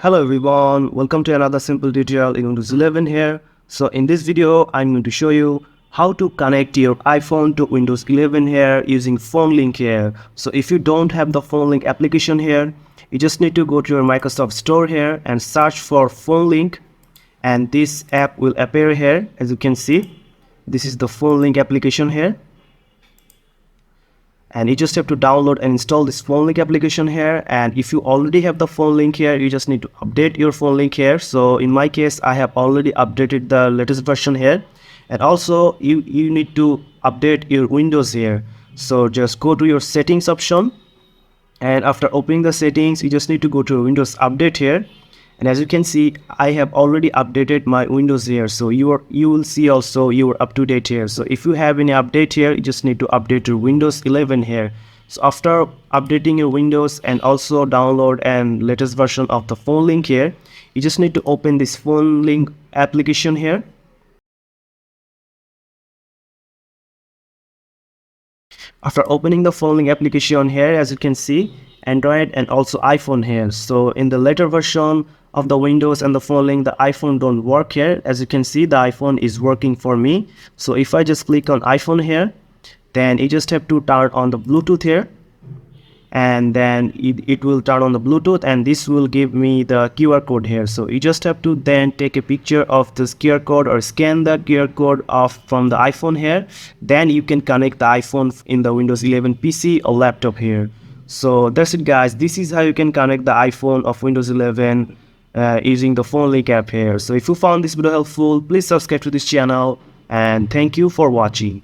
Hello everyone, welcome to another simple tutorial in Windows 11 here. So in this video, I'm going to show you how to connect your iPhone to Windows 11 here using phone link here. So if you don't have the phone link application here, you just need to go to your Microsoft Store here and search for phone link, and this app will appear here. As you can see, this is the phone link application here. And you just have to download and install this phone link application here. And if you already have the phone link here, you just need to update your phone link here. So in my case, I have already updated the latest version here. And also you need to update your Windows here. So just go to your settings option, and after opening the settings, you just need to go to Windows Update here. And as you can see, I have already updated my Windows here, so you will see also you are up to date here. So if you have any update here, you just need to update your Windows 11 here. So after updating your Windows and also download and latest version of the phone link here, you just need to open this phone link application here. After opening the phone link application here, as you can see, Android and also iPhone here. So in the later version of the Windows and the phone link, the iPhone don't work here. As you can see, the iPhone is working for me. So if I just click on iPhone here, then you just have to turn on the Bluetooth here, and then it will turn on the Bluetooth, and this will give me the QR code here. So you just have to then take a picture of this QR code or scan the QR code from the iPhone here. Then you can connect the iPhone in the Windows 11 PC or laptop here. So that's it guys, this is how you can connect the iPhone of Windows 11 using the phone link app here. So if you found this video helpful, please subscribe to this channel, and thank you for watching.